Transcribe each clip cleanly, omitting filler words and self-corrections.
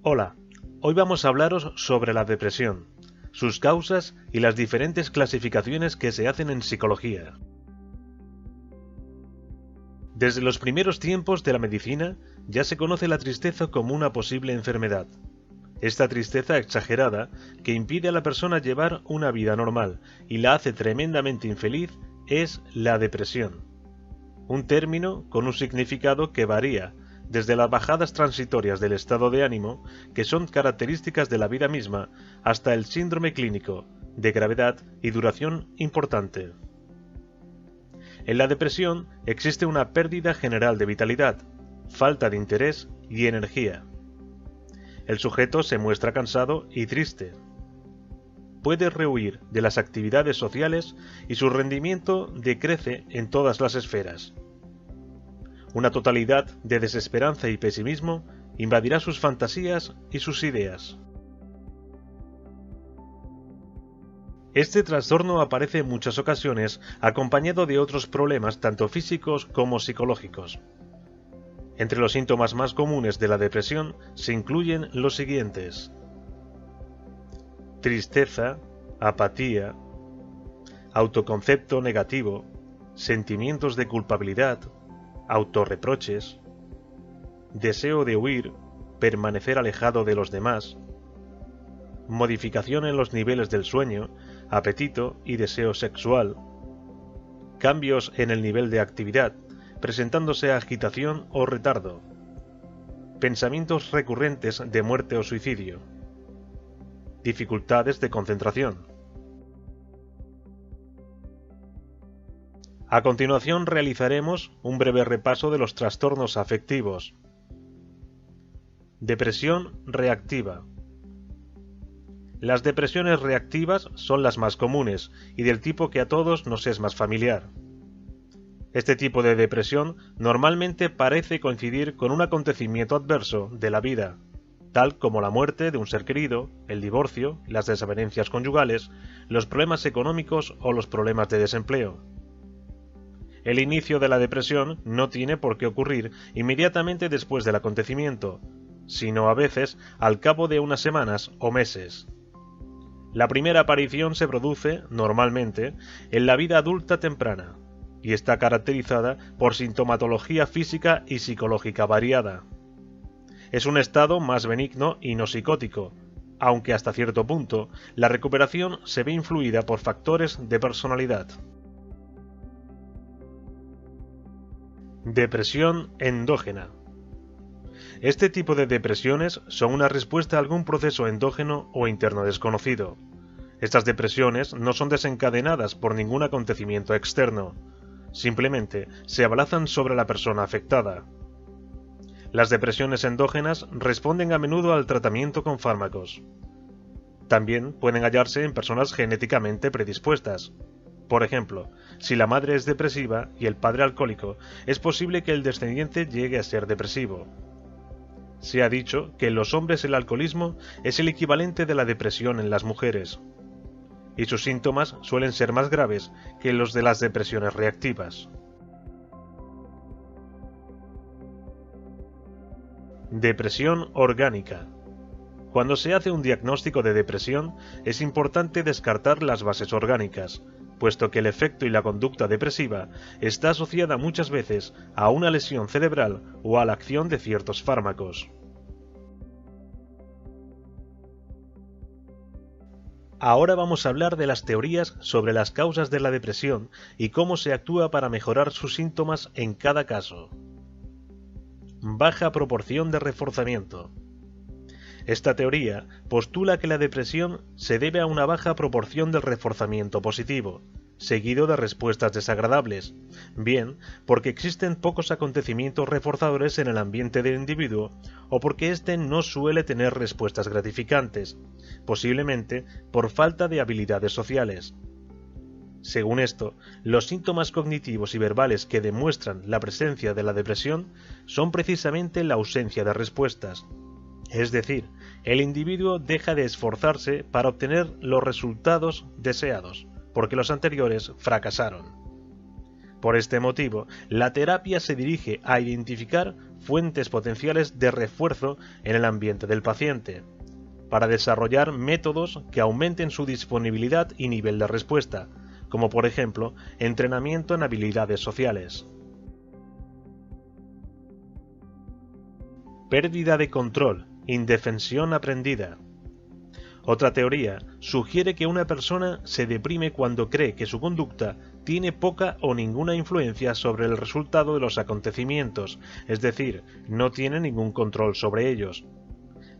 Hola, hoy vamos a hablaros sobre la depresión, sus causas y las diferentes clasificaciones que se hacen en psicología. Desde los primeros tiempos de la medicina ya se conoce la tristeza como una posible enfermedad. Esta tristeza exagerada que impide a la persona llevar una vida normal y la hace tremendamente infeliz es la depresión. Un término con un significado que varía desde las bajadas transitorias del estado de ánimo, que son características de la vida misma, hasta el síndrome clínico, de gravedad y duración importante. En la depresión existe una pérdida general de vitalidad, falta de interés y energía. El sujeto se muestra cansado y triste. Puede rehuir de las actividades sociales y su rendimiento decrece en todas las esferas. Una totalidad de desesperanza y pesimismo invadirá sus fantasías y sus ideas. Este trastorno aparece en muchas ocasiones acompañado de otros problemas tanto físicos como psicológicos. Entre los síntomas más comunes de la depresión se incluyen los siguientes: tristeza, apatía, autoconcepto negativo, sentimientos de culpabilidad, autorreproches, deseo de huir, permanecer alejado de los demás, modificación en los niveles del sueño, apetito y deseo sexual, cambios en el nivel de actividad, presentándose agitación o retardo, pensamientos recurrentes de muerte o suicidio, dificultades de concentración. A continuación realizaremos un breve repaso de los trastornos afectivos. Depresión reactiva. Las depresiones reactivas son las más comunes y del tipo que a todos nos es más familiar. Este tipo de depresión normalmente parece coincidir con un acontecimiento adverso de la vida, tal como la muerte de un ser querido, el divorcio, las desavenencias conyugales, los problemas económicos o los problemas de desempleo. El inicio de la depresión no tiene por qué ocurrir inmediatamente después del acontecimiento, sino a veces al cabo de unas semanas o meses. La primera aparición se produce, normalmente, en la vida adulta temprana, y está caracterizada por sintomatología física y psicológica variada. Es un estado más benigno y no psicótico, aunque hasta cierto punto la recuperación se ve influida por factores de personalidad. Depresión endógena. Este tipo de depresiones son una respuesta a algún proceso endógeno o interno desconocido. Estas depresiones no son desencadenadas por ningún acontecimiento externo, simplemente se abalanzan sobre la persona afectada. Las depresiones endógenas responden a menudo al tratamiento con fármacos. También pueden hallarse en personas genéticamente predispuestas. Por ejemplo, si la madre es depresiva y el padre alcohólico, es posible que el descendiente llegue a ser depresivo. Se ha dicho que en los hombres el alcoholismo es el equivalente de la depresión en las mujeres, y sus síntomas suelen ser más graves que los de las depresiones reactivas. Depresión orgánica. Cuando se hace un diagnóstico de depresión, es importante descartar las bases orgánicas, puesto que el efecto y la conducta depresiva está asociada muchas veces a una lesión cerebral o a la acción de ciertos fármacos. Ahora vamos a hablar de las teorías sobre las causas de la depresión y cómo se actúa para mejorar sus síntomas en cada caso. Baja proporción de reforzamiento. Esta teoría postula que la depresión se debe a una baja proporción del reforzamiento positivo, seguido de respuestas desagradables, bien porque existen pocos acontecimientos reforzadores en el ambiente del individuo o porque éste no suele tener respuestas gratificantes, posiblemente por falta de habilidades sociales. Según esto, los síntomas cognitivos y verbales que demuestran la presencia de la depresión son precisamente la ausencia de respuestas. Es decir, el individuo deja de esforzarse para obtener los resultados deseados, porque los anteriores fracasaron. Por este motivo, la terapia se dirige a identificar fuentes potenciales de refuerzo en el ambiente del paciente, para desarrollar métodos que aumenten su disponibilidad y nivel de respuesta, como por ejemplo, entrenamiento en habilidades sociales. Pérdida de control, indefensión aprendida. Otra teoría sugiere que una persona se deprime cuando cree que su conducta tiene poca o ninguna influencia sobre el resultado de los acontecimientos, es decir, no tiene ningún control sobre ellos.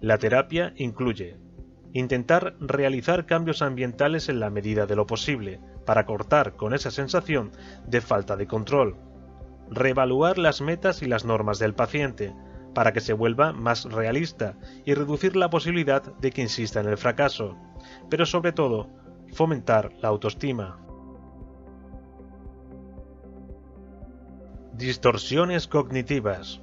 La terapia incluye intentar realizar cambios ambientales en la medida de lo posible, para cortar con esa sensación de falta de control, reevaluar las metas y las normas del paciente, para que se vuelva más realista y reducir la posibilidad de que insista en el fracaso, pero sobre todo, fomentar la autoestima. Distorsiones cognitivas.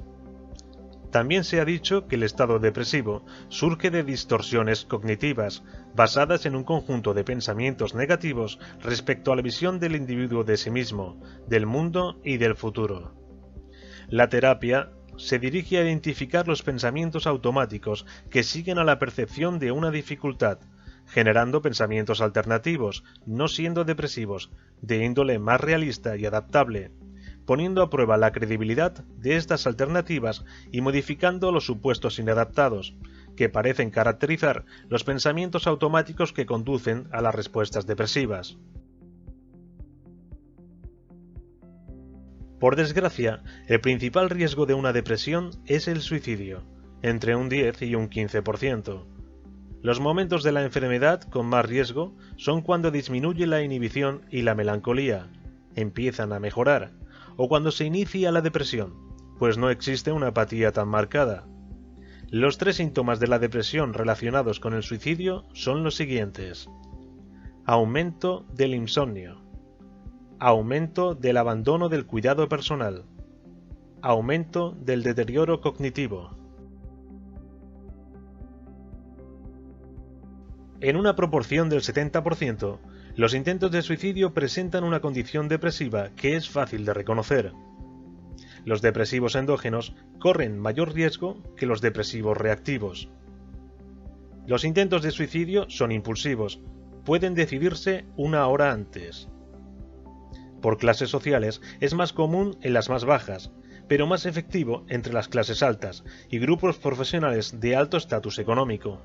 También se ha dicho que el estado depresivo surge de distorsiones cognitivas, basadas en un conjunto de pensamientos negativos respecto a la visión del individuo de sí mismo, del mundo y del futuro. La terapia se dirige a identificar los pensamientos automáticos que siguen a la percepción de una dificultad, generando pensamientos alternativos, no siendo depresivos, de índole más realista y adaptable, poniendo a prueba la credibilidad de estas alternativas y modificando los supuestos inadaptados, que parecen caracterizar los pensamientos automáticos que conducen a las respuestas depresivas. Por desgracia, el principal riesgo de una depresión es el suicidio, entre un 10 y un 15%. Los momentos de la enfermedad con más riesgo son cuando disminuye la inhibición y la melancolía, empiezan a mejorar, o cuando se inicia la depresión, pues no existe una apatía tan marcada. Los 3 síntomas de la depresión relacionados con el suicidio son los siguientes: aumento del insomnio, aumento del abandono del cuidado personal, aumento del deterioro cognitivo. En una proporción del 70%, los intentos de suicidio presentan una condición depresiva que es fácil de reconocer. Los depresivos endógenos corren mayor riesgo que los depresivos reactivos. Los intentos de suicidio son impulsivos, pueden decidirse una hora antes. Por clases sociales es más común en las más bajas, pero más efectivo entre las clases altas y grupos profesionales de alto estatus económico.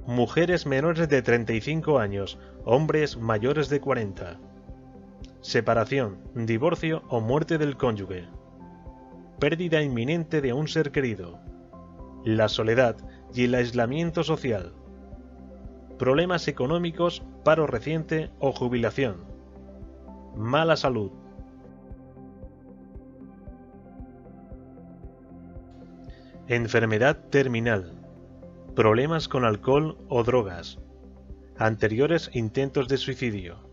Mujeres menores de 35 años, hombres mayores de 40. Separación, divorcio o muerte del cónyuge. Pérdida inminente de un ser querido. La soledad y el aislamiento social. Problemas económicos, paro reciente o jubilación. Mala salud. Enfermedad terminal. Problemas con alcohol o drogas. Anteriores intentos de suicidio.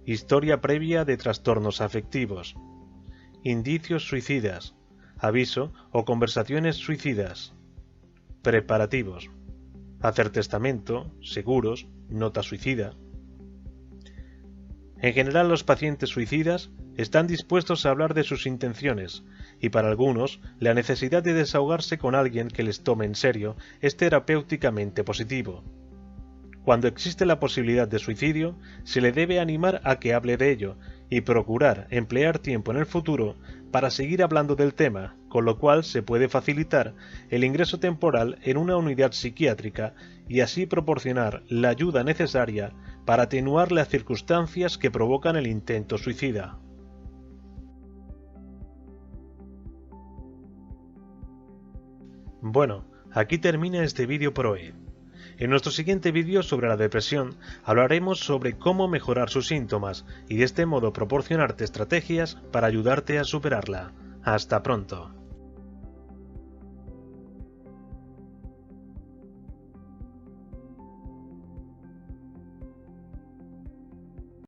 Historia previa de trastornos afectivos. Indicios suicidas. Aviso o conversaciones suicidas. Preparativos. Hacer testamento, seguros, nota suicida. En general, los pacientes suicidas están dispuestos a hablar de sus intenciones, y para algunos, la necesidad de desahogarse con alguien que les tome en serio es terapéuticamente positivo. Cuando existe la posibilidad de suicidio, se le debe animar a que hable de ello y procurar emplear tiempo en el futuro para seguir hablando del tema, con lo cual se puede facilitar el ingreso temporal en una unidad psiquiátrica y así proporcionar la ayuda necesaria para atenuar las circunstancias que provocan el intento suicida. Bueno, aquí termina este vídeo por hoy. En nuestro siguiente vídeo sobre la depresión hablaremos sobre cómo mejorar sus síntomas y de este modo proporcionarte estrategias para ayudarte a superarla. Hasta pronto.